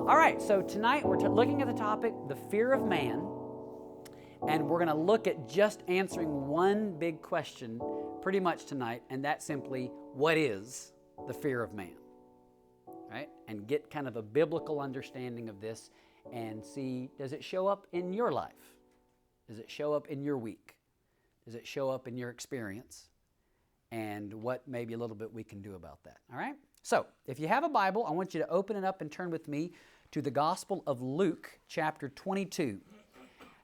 All right, so tonight we're looking at the topic, the fear of man, and we're going to look at just answering one big question pretty much tonight, and that's simply, what is the fear of man? Right? And get kind of a biblical understanding of this and see, does it show up in your life? Does it show up in your week? Does it show up in your experience? And what maybe a little bit we can do about that, all right? So, if you have a Bible, I want you to open it up and turn with me to the Gospel of Luke, chapter 22.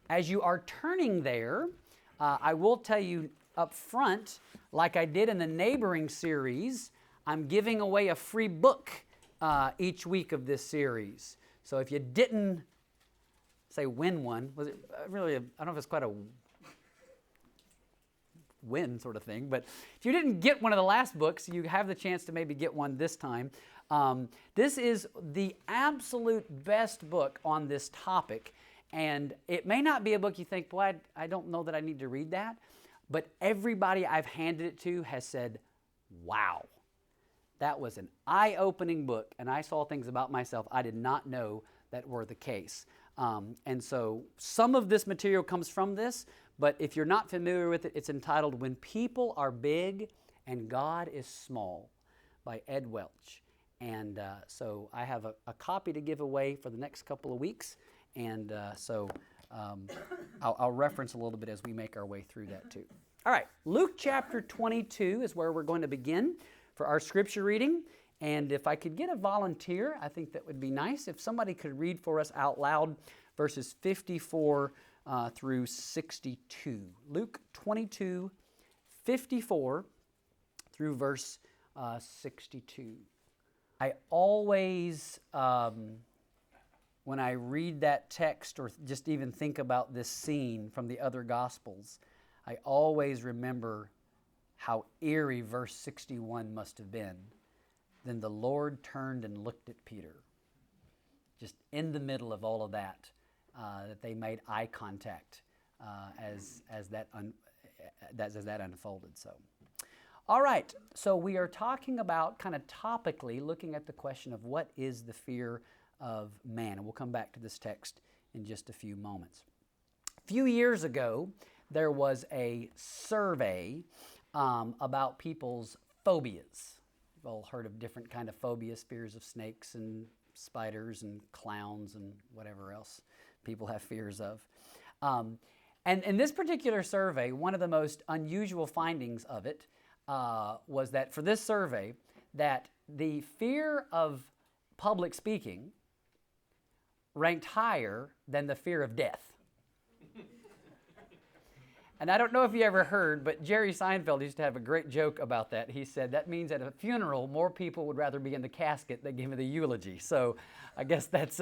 As you are turning there, I will tell you up front, like I did in the neighboring series, I'm giving away a free book each week of this series. So if you didn't, say, win one, was it really, I don't know if it's quite a win sort of thing, but if you didn't get one of the last books, you have the chance to maybe get one this time. This is the absolute best book on this topic, and it may not be a book you think, boy, I don't know that I need to read that, but everybody I've handed it to has said, wow, that was an eye-opening book, and I saw things about myself I did not know that were the case. And so some of this material comes from this, but if you're not familiar with it, it's entitled When People Are Big and God is Small by Ed Welch. And so I have a copy to give away for the next couple of weeks, and I'll reference a little bit as we make our way through that too. All right, Luke chapter 22 is where we're going to begin for our scripture reading. And if I could get a volunteer, I think that would be nice. If somebody could read for us out loud verses 54 through 62. Luke 22, 54 through verse 62. I always, when I read that text or just even think about this scene from the other Gospels, I always remember how eerie verse 61 must have been. Then the Lord turned and looked at Peter. Just in the middle of all of that, that they made eye contact as that unfolded. So, all right. So we are talking about kind of topically looking at the question of what is the fear of man, and we'll come back to this text in just a few moments. A few years ago, there was a survey about people's phobias. You've all heard of different kind of phobias, fears of snakes and spiders and clowns and whatever else people have fears of. And in this particular survey, one of the most unusual findings of it was that for this survey, that the fear of public speaking ranked higher than the fear of death. And I don't know if you ever heard, but Jerry Seinfeld used to have a great joke about that. He said, that means at a funeral, more people would rather be in the casket than give me the eulogy. So I guess that's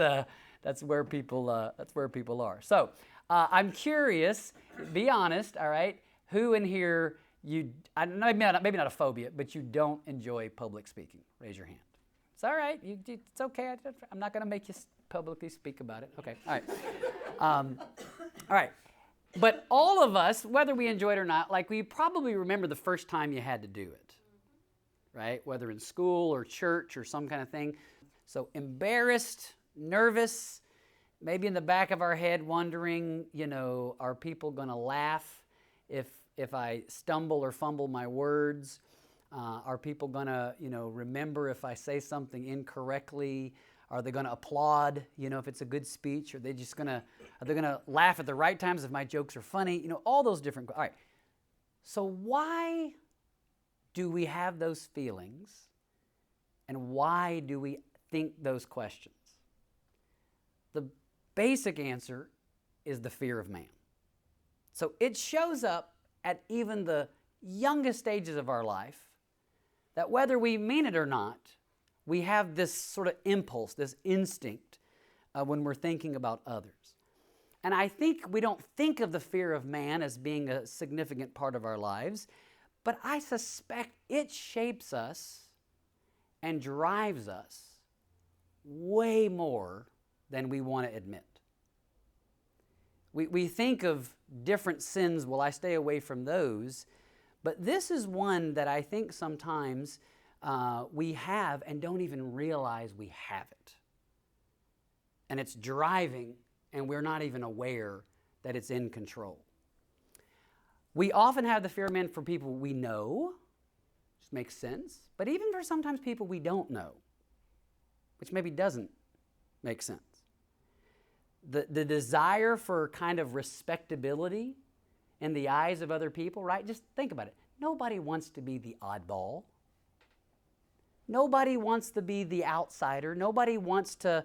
where people are. So I'm curious, be honest, all right, who in here, maybe not a phobia, but you don't enjoy public speaking? Raise your hand. It's all right. It's okay. I'm not going to make you publicly speak about it. Okay. All right. All right. But all of us, whether we enjoy it or not, like we probably remember the first time you had to do it, right? Whether in school or church or some kind of thing. So embarrassed, nervous, maybe in the back of our head wondering, are people going to laugh if I stumble or fumble my words? Are people going to, remember if I say something incorrectly? Are they going to applaud, if it's a good speech? Are they going to laugh at the right times if my jokes are funny? All those different. All right. So why do we have those feelings? And why do we think those questions? The basic answer is the fear of man. So it shows up at even the youngest stages of our life that whether we mean it or not, we have this sort of impulse, this instinct when we're thinking about others. And I think we don't think of the fear of man as being a significant part of our lives, but I suspect it shapes us and drives us way more than we want to admit. We think of different sins, well, I stay away from those, but this is one that I think sometimes we have and don't even realize we have it. and it's driving, and we're not even aware that it's in control. We often have the fear of man for people we know, which makes sense, but even for sometimes people we don't know, which maybe doesn't make sense. The desire for kind of respectability in the eyes of other people, right? Just think about it. Nobody wants to be the oddball. Nobody wants to be the outsider. Nobody wants to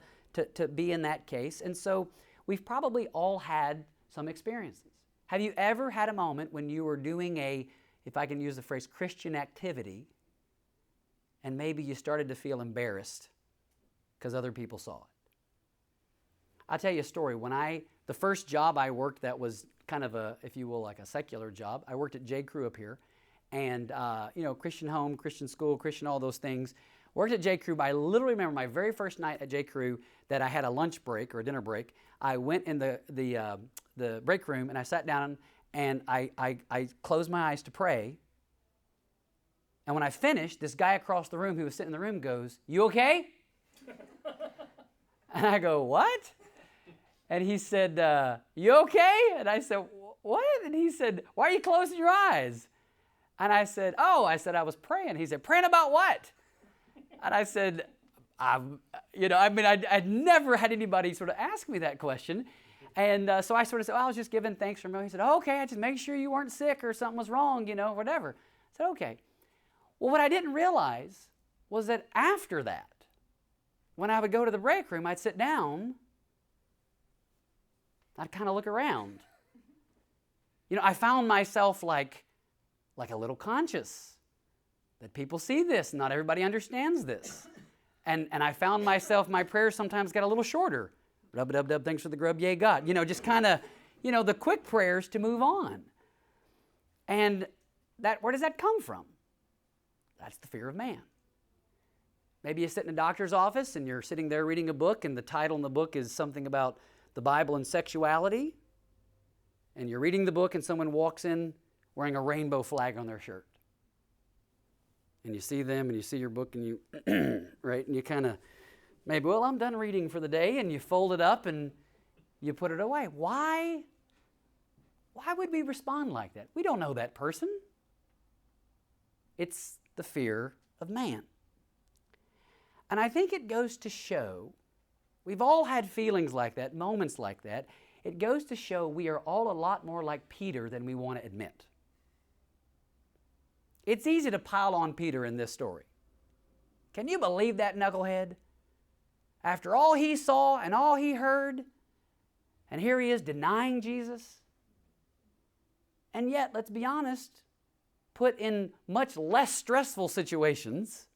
be in that case. And so we've probably all had some experiences. Have you ever had a moment when you were doing a, if I can use the phrase, Christian activity, and maybe you started to feel embarrassed because other people saw it? I'll tell you a story. The first job I worked that was kind of a, if you will, like a secular job, I worked at J. Crew up here. And, Christian home, Christian school, Christian all those things. Worked at J. Crew, but I literally remember my very first night at J. Crew that I had a lunch break or a dinner break. I went in the break room and I sat down and I closed my eyes to pray. And when I finished, this guy across the room who was sitting in the room goes, "You okay?" And I go, "What?" And he said, "You okay?" And I said, "What?" And he said, "Why are you closing your eyes?" And I said, I was praying. He said, "Praying about what?" And I said, I'd never had anybody sort of ask me that question. And so I sort of said, "I was just giving thanks for a meal." He said, "Okay, I just make sure you weren't sick or something was wrong, whatever." I said, "Okay." Well, what I didn't realize was that after that, when I would go to the break room, I'd sit down, I'd kind of look around. I found myself like a little conscious that people see this. Not everybody understands this. And I found myself, my prayers sometimes got a little shorter. Rub-a-dub-dub, thanks for the grub, yay God. Just kind of, the quick prayers to move on. And where does that come from? That's the fear of man. Maybe you sit in a doctor's office and you're sitting there reading a book and the title in the book is something about the Bible and sexuality. And you're reading the book and someone walks in wearing a rainbow flag on their shirt. And you see them and you see your book and you, right, and you kind of, maybe, well, I'm done reading for the day, and you fold it up and you put it away. Why would we respond like that? We don't know that person. It's the fear of man. And I think it goes to show, we've all had feelings like that, moments like that. It goes to show we are all a lot more like Peter than we want to admit. It's easy to pile on Peter in this story. Can you believe that knucklehead? After all he saw and all he heard, and here he is denying Jesus. And yet, let's be honest, put in much less stressful situations,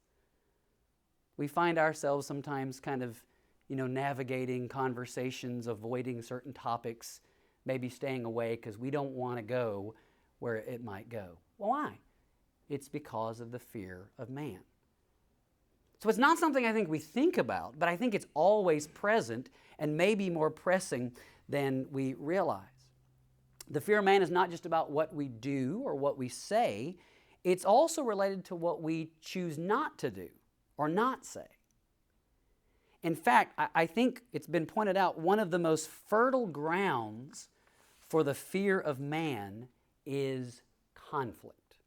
we find ourselves sometimes kind of, navigating conversations, avoiding certain topics, maybe staying away because we don't want to go where it might go. Well, why? It's because of the fear of man. So it's not something I think we think about, but I think it's always present and maybe more pressing than we realize. The fear of man is not just about what we do or what we say. It's also related to what we choose not to do or not say. In fact, I think it's been pointed out, one of the most fertile grounds for the fear of man is conflict.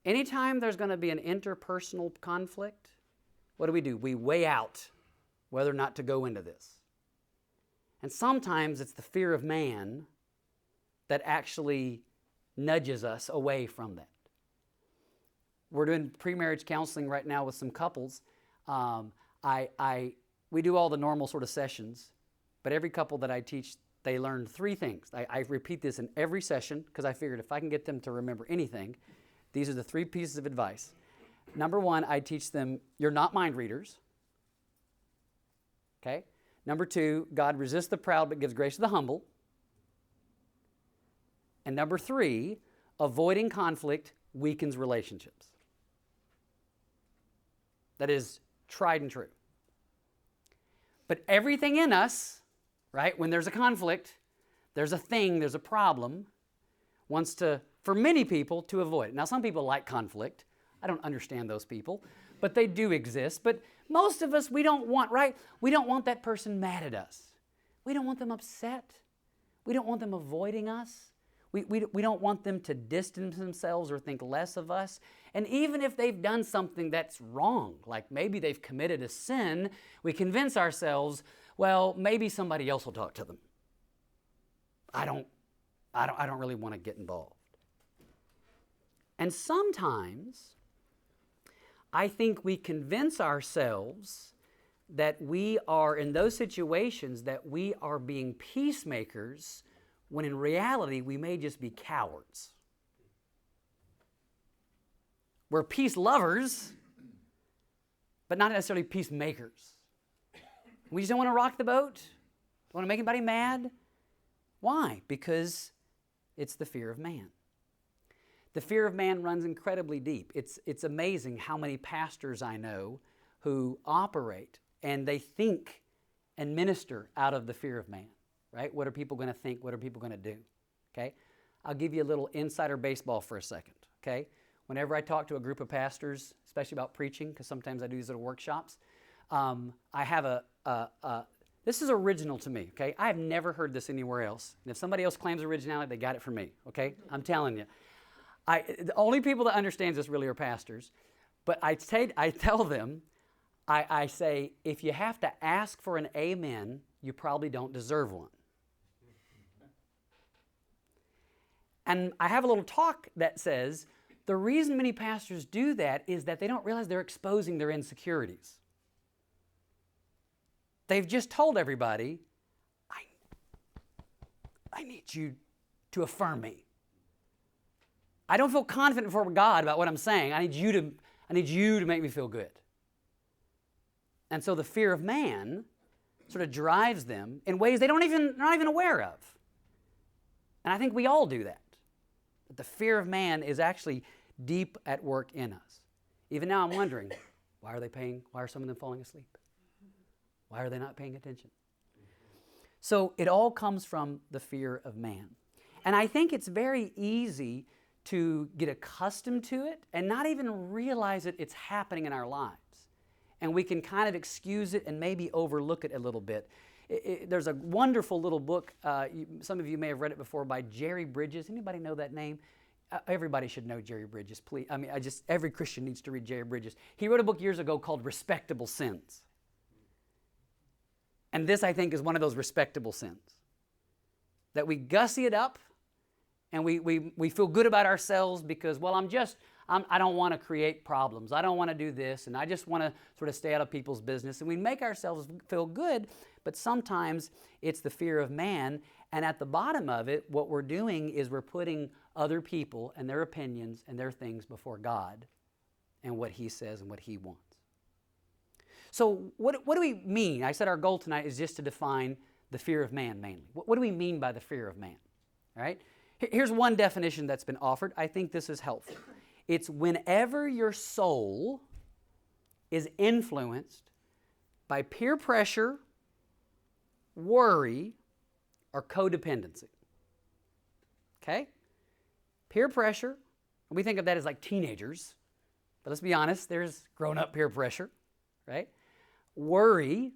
Anytime there's going to be an interpersonal conflict, what do? We weigh out whether or not to go into this. And sometimes it's the fear of man that actually nudges us away from that. We're doing pre-marriage counseling right now with some couples. We do all the normal sort of sessions, but every couple that I teach, they learn three things. I repeat this in every session because I figured if I can get them to remember anything, these are the three pieces of advice. Number one, I teach them, you're not mind readers. Okay? Number two, God resists the proud but gives grace to the humble. And number three, avoiding conflict weakens relationships. That is tried and true. But everything in us, right, when there's a conflict, there's a thing, there's a problem, wants to, for many people, to avoid it. Now, some people like conflict. I don't understand those people, but they do exist. But most of us, we don't want, right? We don't want that person mad at us. We don't want them upset. We don't want them avoiding us. We don't want them to distance themselves or think less of us. And even if they've done something that's wrong, like maybe they've committed a sin, we convince ourselves, well, maybe somebody else will talk to them. I don't really want to get involved. And sometimes I think we convince ourselves that we are, in those situations, that we are being peacemakers, when in reality we may just be cowards. We're peace lovers, but not necessarily peacemakers. We just don't want to rock the boat. Don't want to make anybody mad. Why? Because it's the fear of man. The fear of man runs incredibly deep. It's amazing how many pastors I know who operate and they think and minister out of the fear of man, right? What are people going to think? What are people going to do? Okay? I'll give you a little insider baseball for a second, okay? Whenever I talk to a group of pastors, especially about preaching, because sometimes I do these little workshops, I have this is original to me, okay? I have never heard this anywhere else. And if somebody else claims originality, they got it from me, okay? I'm telling you. The only people that understand this really are pastors. But I tell them, I say, if you have to ask for an amen, you probably don't deserve one. And I have a little talk that says, the reason many pastors do that is that they don't realize they're exposing their insecurities. They've just told everybody, I need you to affirm me. I don't feel confident before God about what I'm saying. I need you to make me feel good. And so the fear of man sort of drives them in ways they're not even aware of. And I think we all do that. But the fear of man is actually deep at work in us. Even now I'm wondering, why are some of them falling asleep? Why are they not paying attention? So it all comes from the fear of man. And I think it's very easy to get accustomed to it and not even realize it's happening in our lives. And we can kind of excuse it and maybe overlook it a little bit. There's a wonderful little book, some of you may have read it before, by Jerry Bridges. Anybody know that name? Everybody should know Jerry Bridges, please. Every Christian needs to read Jerry Bridges. He wrote a book years ago called Respectable Sins. And this, I think, is one of those respectable sins. That we gussy it up and we feel good about ourselves because, well, I don't want to create problems. I don't want to do this, and I just want to sort of stay out of people's business. And we make ourselves feel good, but sometimes it's the fear of man. And at the bottom of it, what we're doing is we're putting other people and their opinions and their things before God and what He says and what He wants. So what do we mean? I said our goal tonight is just to define the fear of man mainly. What do we mean by the fear of man? All right? Here's one definition that's been offered. I think this is helpful. It's whenever your soul is influenced by peer pressure, worry, or codependency. Okay? Peer pressure, we think of that as like teenagers, but let's be honest, there's grown-up peer pressure, right? Worry,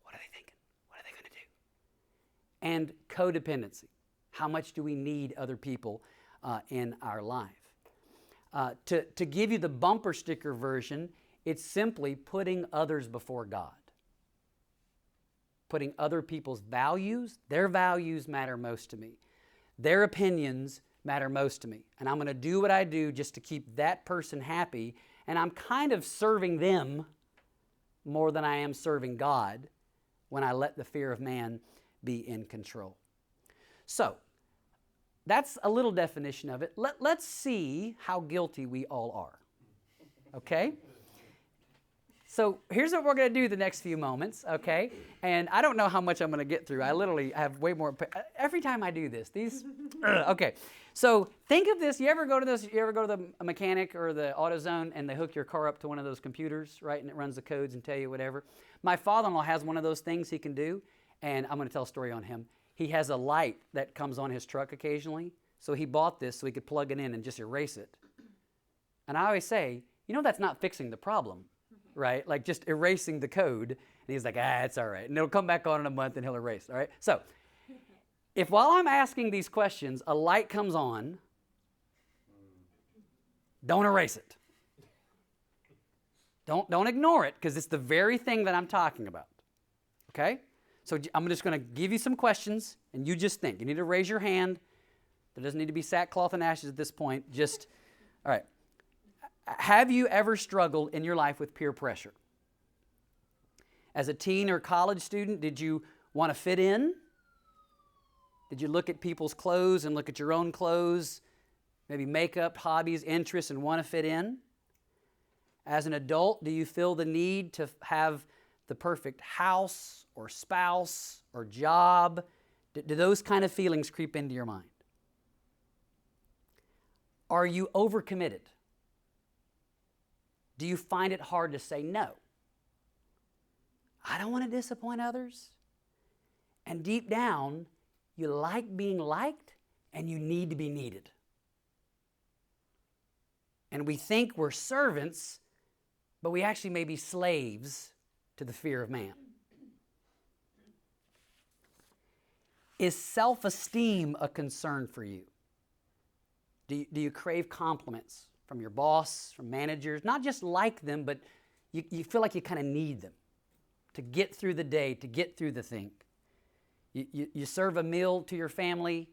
what are they thinking? What are they going to do? And codependency, how much do we need other people in our life? To give you the bumper sticker version, it's simply putting others before God. Putting other people's values, their values matter most to me. Their opinions matter most to me. And I'm going to do what I do just to keep that person happy. And I'm kind of serving them more than I am serving God when I let the fear of man be in control. So, that's a little definition of it. Let's see how guilty we all are. Okay? So here's what we're going to do the next few moments, okay? And I don't know how much I'm going to get through. I literally have way more. Every time I do this, okay. So think of this. You ever go to the mechanic or the AutoZone and they hook your car up to one of those computers, right? And it runs the codes and tell you whatever. My father-in-law has one of those things he can do, and I'm going to tell a story on him. He has a light that comes on his truck occasionally, so he bought this so he could plug it in and just erase it. And I always say, that's not fixing the problem, right? Like just erasing the code. And he's like, it's all right. And it'll come back on in a month and he'll erase it, all right? So if while I'm asking these questions, a light comes on, don't erase it. Don't ignore it, because it's the very thing that I'm talking about, okay? So I'm just going to give you some questions, and you just think. You need to raise your hand. There doesn't need to be sackcloth and ashes at this point. All right. Have you ever struggled in your life with peer pressure? As a teen or college student, did you want to fit in? Did you look at people's clothes and look at your own clothes, maybe makeup, hobbies, interests, and want to fit in? As an adult, do you feel the need to have the perfect house or spouse or job? Do those kind of feelings creep into your mind? Are you overcommitted? Do you find it hard to say no? I don't want to disappoint others. And deep down, you like being liked and you need to be needed. And we think we're servants, but we actually may be slaves to the fear of man. Is self-esteem a concern for you? Do you crave compliments from your boss, from managers? Not just like them, but you feel like you kind of need them to get through the day, to get through the thing. You serve a meal to your family,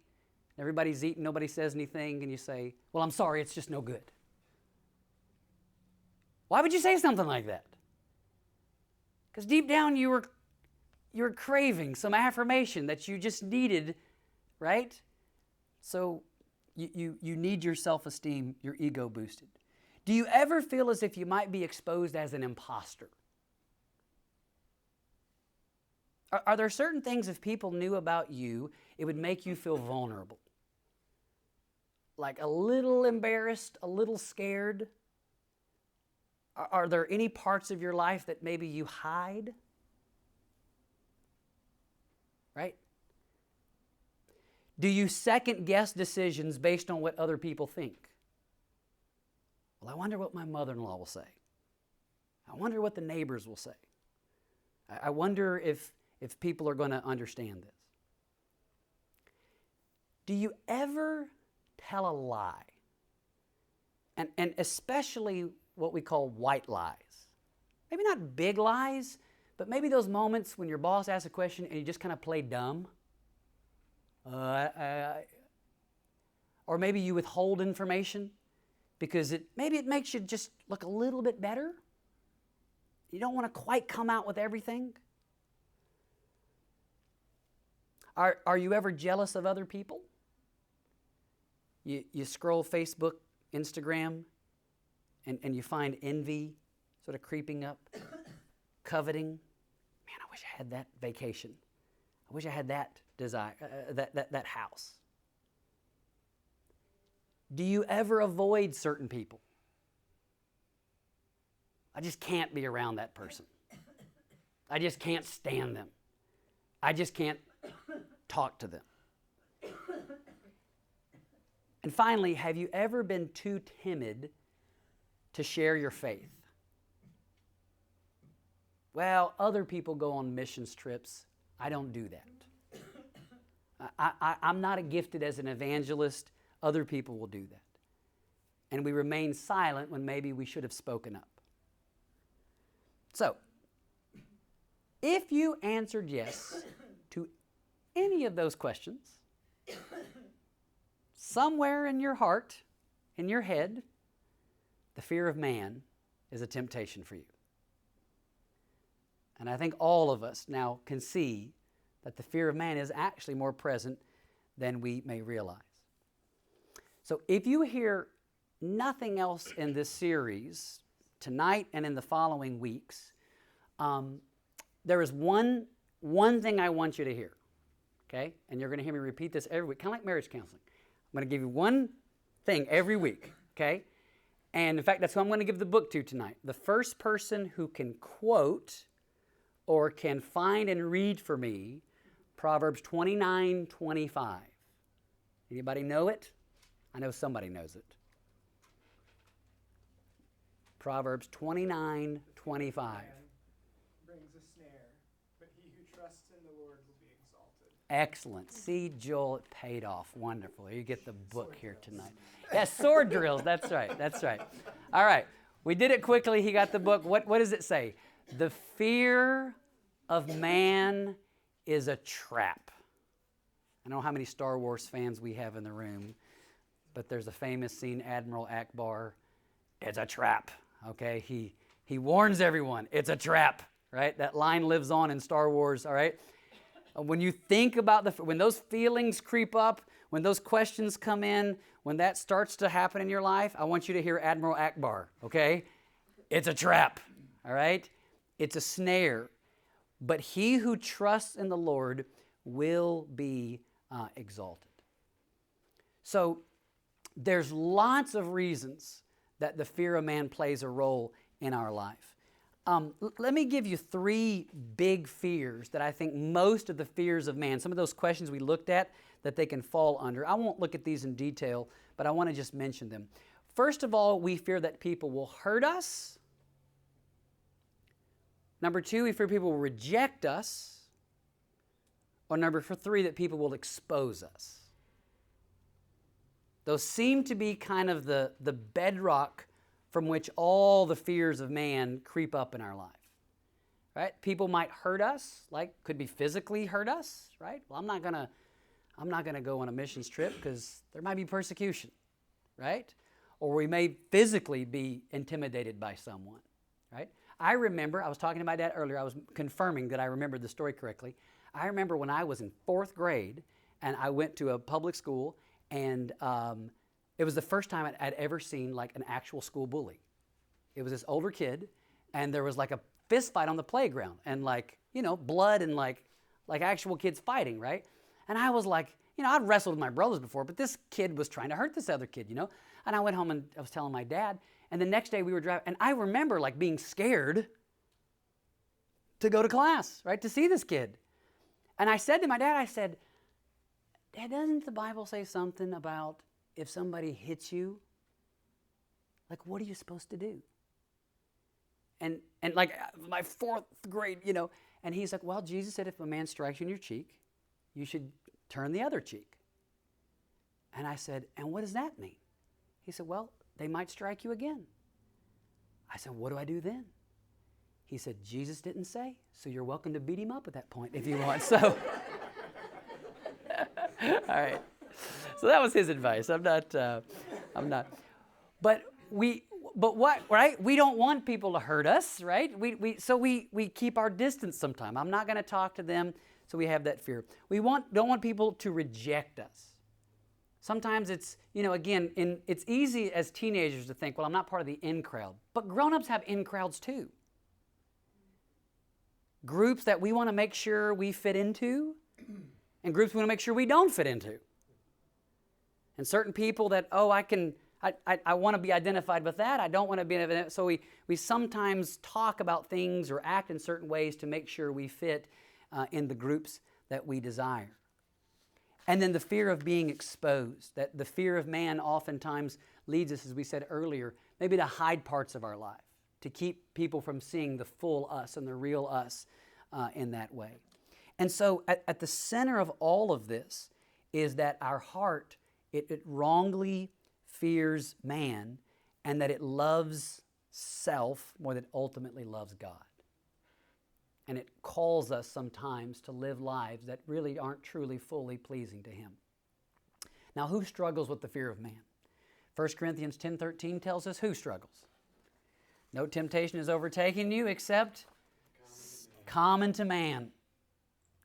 everybody's eating, nobody says anything, and you say, well, I'm sorry, it's just no good. Why would you say something like that? Because deep down you were craving some affirmation that you just needed, right? So you need your self-esteem, your ego boosted. Do you ever feel as if you might be exposed as an imposter? Are there certain things, if people knew about you, it would make you feel vulnerable? Like a little embarrassed, a little scared? Are there any parts of your life that maybe you hide? Right? Do you second guess decisions based on what other people think? Well, I wonder what my mother-in-law will say. I wonder what the neighbors will say. I wonder if people are going to understand this. Do you ever tell a lie? And especially what we call white lies. Maybe not big lies, but maybe those moments when your boss asks a question and you just kind of play dumb. Or maybe you withhold information because maybe it makes you just look a little bit better. You don't want to quite come out with everything. Are you ever jealous of other people? You scroll Facebook, Instagram, and you find envy sort of creeping up, coveting. Man, I wish I had that vacation. I wish I had that desire, that house. Do you ever avoid certain people? I just can't be around that person. I just can't stand them. I just can't talk to them. And finally, have you ever been too timid to share your faith? Well, other people go on missions trips. I don't do that. I'm not gifted as an evangelist. Other people will do that. And we remain silent when maybe we should have spoken up. So, if you answered yes to any of those questions, somewhere in your heart, in your head, the fear of man is a temptation for you. And I think all of us now can see that the fear of man is actually more present than we may realize. So if you hear nothing else in this series tonight and in the following weeks, there is one thing I want you to hear, okay? And you're going to hear me repeat this every week, kind of like marriage counseling. I'm going to give you one thing every week, okay? And in fact, that's who I'm going to give the book to tonight. The first person who can quote or can find and read for me Proverbs 29:25. Anybody know it? I know somebody knows it. Proverbs 29:25. Brings a snare, but he who trusts in the Lord will be exalted. Excellent. See, Joel, it paid off. Wonderful. You get the book here tonight. Yes, sword drills. That's right. That's right. All right. We did it quickly. He got the book. What does it say? The fear of man is a trap. I don't know how many Star Wars fans we have in the room, but there's a famous scene, Admiral Akbar. It's a trap. Okay? He warns everyone. It's a trap. Right? That line lives on in Star Wars. All right? When you think about when those feelings creep up, when those questions come in, when that starts to happen in your life, I want you to hear Admiral Akbar, okay? It's a trap, all right? It's a snare. But he who trusts in the Lord will be exalted. So there's lots of reasons that the fear of man plays a role in our life. Let me give you 3 big fears that I think most of the fears of man, some of those questions we looked at, that they can fall under. I won't look at these in detail, but I want to just mention them. First of all, we fear that people will hurt us. Number 2, we fear people will reject us. Or number 3, that people will expose us. Those seem to be kind of the bedrock from which all the fears of man creep up in our life, right? People might hurt us, like could be physically hurt us, right? Well, I'm not gonna go on a missions trip because there might be persecution, right? Or we may physically be intimidated by someone, right? I remember, I was talking to my dad earlier, I was confirming that I remembered the story correctly. I remember when I was in 4th grade and I went to a public school, and it was the first time I'd ever seen like an actual school bully. It was this older kid, and there was like a fist fight on the playground, and like, blood and like actual kids fighting, right? And I was like, I'd wrestled with my brothers before, but this kid was trying to hurt this other kid, And I went home and I was telling my dad, and the next day we were driving, and I remember like being scared to go to class, right, to see this kid. And I said to my dad, Dad, doesn't the Bible say something about if somebody hits you, like, what are you supposed to do? And like my 4th grade, and he's like, well, Jesus said if a man strikes you in your cheek, you should turn the other cheek. And I said, and what does that mean? He said, well, they might strike you again. I said, what do I do then? He said, Jesus didn't say, so you're welcome to beat him up at that point if you want. So, all right. So that was his advice. I'm not. But what, right? We don't want people to hurt us, right? So we keep our distance sometimes. I'm not going to talk to them, so we have that fear. We don't want people to reject us. Sometimes it's, again, it's easy as teenagers to think, well, I'm not part of the in crowd. But grown-ups have in crowds too. Groups that we want to make sure we fit into, and groups we want to make sure we don't fit into. And certain people that, I want to be identified with that. I don't want to be identified. So we sometimes talk about things or act in certain ways to make sure we fit in the groups that we desire. And then the fear of being exposed, that the fear of man oftentimes leads us, as we said earlier, maybe to hide parts of our life, to keep people from seeing the full us and the real us in that way. And so at the center of all of this is that our heart, it wrongly fears man, and that it loves self more than it ultimately loves God. And it calls us sometimes to live lives that really aren't truly fully pleasing to Him. Now, who struggles with the fear of man? 1 Corinthians 10:13 tells us who struggles. No temptation is overtaking you except common to man.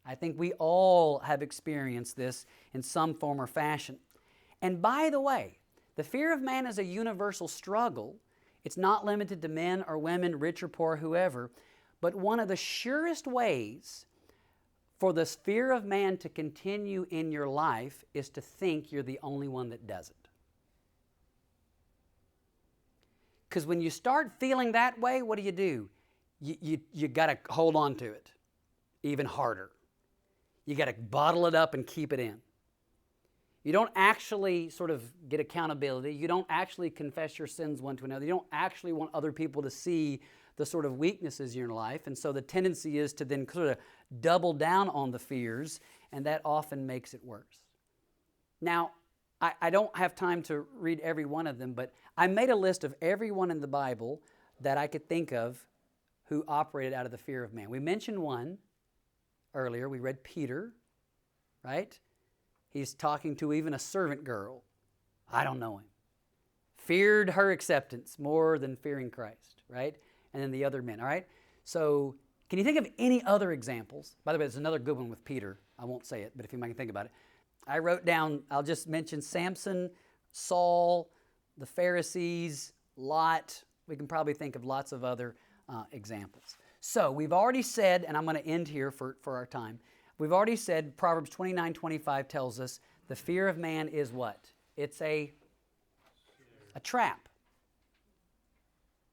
I think we all have experienced this in some form or fashion. And by the way, the fear of man is a universal struggle. It's not limited to men or women, rich or poor, whoever. But one of the surest ways for the fear of man to continue in your life is to think you're the only one that does it. Because when you start feeling that way, what do? You got to hold on to it even harder. You got to bottle it up and keep it in. You don't actually sort of get accountability. You don't actually confess your sins one to another. You don't actually want other people to see the sort of weaknesses in your life. And so the tendency is to then sort of double down on the fears, and that often makes it worse. Now, I don't have time to read every one of them, but I made a list of everyone in the Bible that I could think of who operated out of the fear of man. We mentioned one earlier. We read Peter, right? He's talking to even a servant girl. I don't know him. Feared her acceptance more than fearing Christ, right? And then the other men, all right? So can you think of any other examples? By the way, there's another good one with Peter. I won't say it, but if you might think about it. I wrote down, I'll just mention Samson, Saul, the Pharisees, Lot. We can probably think of lots of other examples. So we've already said, and I'm going to end here for our time. We've already said Proverbs 29:25 tells us the fear of man is what? It's a trap.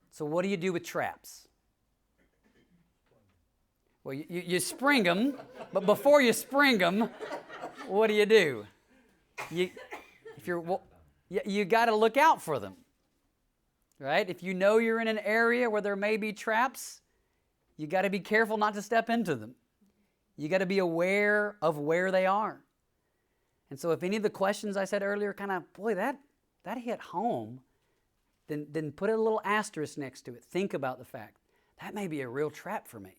So what do you do with traps? Well, you spring them, but before you spring them, what do? You got to look out for them, right? If you know you're in an area where there may be traps, you got to be careful not to step into them. You got to be aware of where they are. And so if any of the questions I said earlier kind of, boy, that hit home, then put a little asterisk next to it. Think about the fact that may be a real trap for me.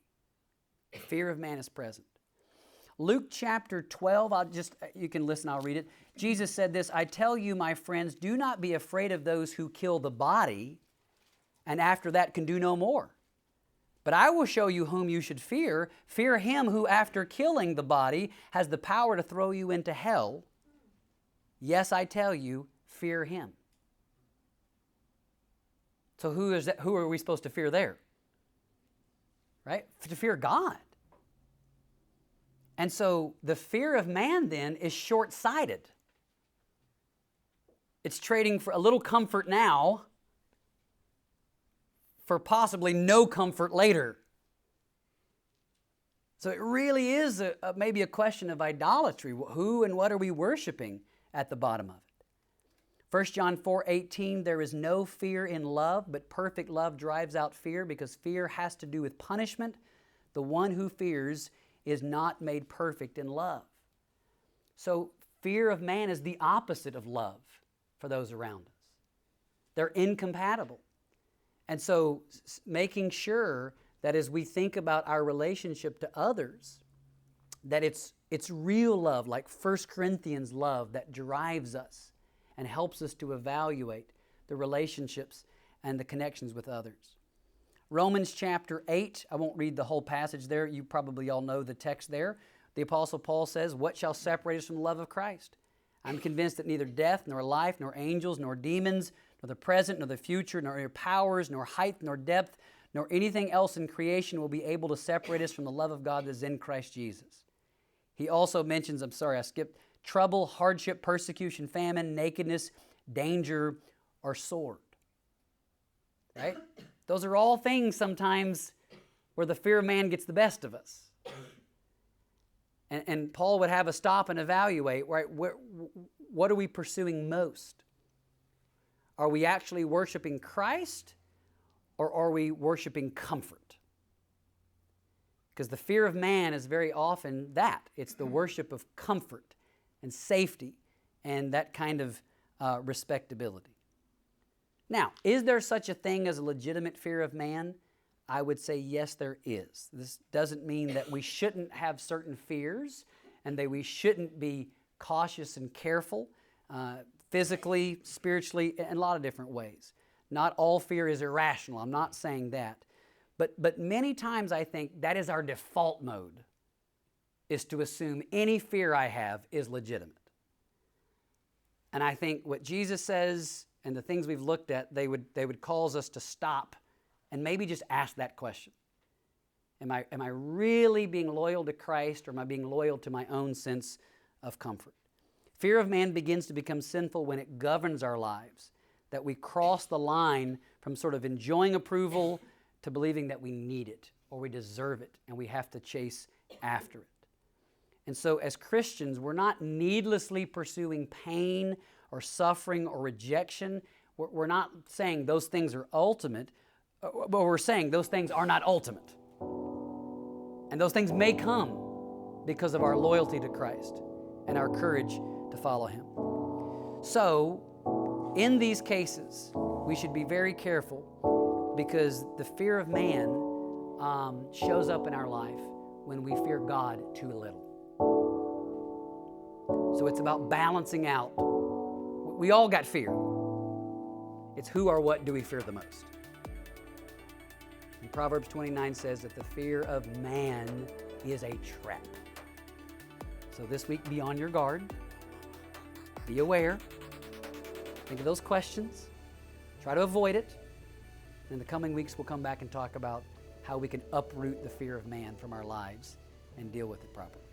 The fear of man is present. Luke chapter 12, you can listen, I'll read it. Jesus said this, I tell you, my friends, do not be afraid of those who kill the body, and after that can do no more. But I will show you whom you should fear. Fear him who, after killing the body, has the power to throw you into hell. Yes, I tell you, fear him. So who are we supposed to fear there? Right? To fear God. And so the fear of man then is short-sighted. It's trading for a little comfort now for possibly no comfort later. So it really is maybe a question of idolatry. Who and what are we worshiping at the bottom of it? 1 John 4:18, there is no fear in love, but perfect love drives out fear because fear has to do with punishment. The one who fears is not made perfect in love. So fear of man is the opposite of love for those around us. They're incompatible. And so making sure that as we think about our relationship to others, that it's real love, like 1 Corinthians love, that drives us and helps us to evaluate the relationships and the connections with others. Romans chapter 8, I won't read the whole passage there. You probably all know the text there. The Apostle Paul says, what shall separate us from the love of Christ? I'm convinced that neither death, nor life, nor angels, nor demons, nor the present, nor the future, nor your powers, nor height, nor depth, nor anything else in creation will be able to separate us from the love of God that is in Christ Jesus. He also mentions, I skipped, trouble, hardship, persecution, famine, nakedness, danger, or sword. Right? Those are all things sometimes where the fear of man gets the best of us. And Paul would have us stop and evaluate, right? What are we pursuing most? Are we actually worshiping Christ, or are we worshiping comfort? Because the fear of man is very often that. It's the worship of comfort and safety and that kind of respectability. Now, is there such a thing as a legitimate fear of man? I would say yes, there is. This doesn't mean that we shouldn't have certain fears and that we shouldn't be cautious and careful physically, spiritually, in a lot of different ways. Not all fear is irrational. I'm not saying that. But many times I think that is our default mode, is to assume any fear I have is legitimate. And I think what Jesus says and the things we've looked at, they would cause us to stop and maybe just ask that question. Am I really being loyal to Christ, or am I being loyal to my own sense of comfort? Fear of man begins to become sinful when it governs our lives, that we cross the line from sort of enjoying approval to believing that we need it or we deserve it and we have to chase after it. And so as Christians, we're not needlessly pursuing pain or suffering or rejection. We're not saying those things are ultimate, but we're saying those things are not ultimate. And those things may come because of our loyalty to Christ and our courage to follow Him. So, in these cases, we should be very careful because the fear of man shows up in our life when we fear God too little. So it's about balancing out. We all got fear. It's who or what do we fear the most? And Proverbs 29 says that the fear of man is a trap. So this week, be on your guard. Be aware. Think of those questions. Try to avoid it. In the coming weeks, we'll come back and talk about how we can uproot the fear of man from our lives and deal with it properly.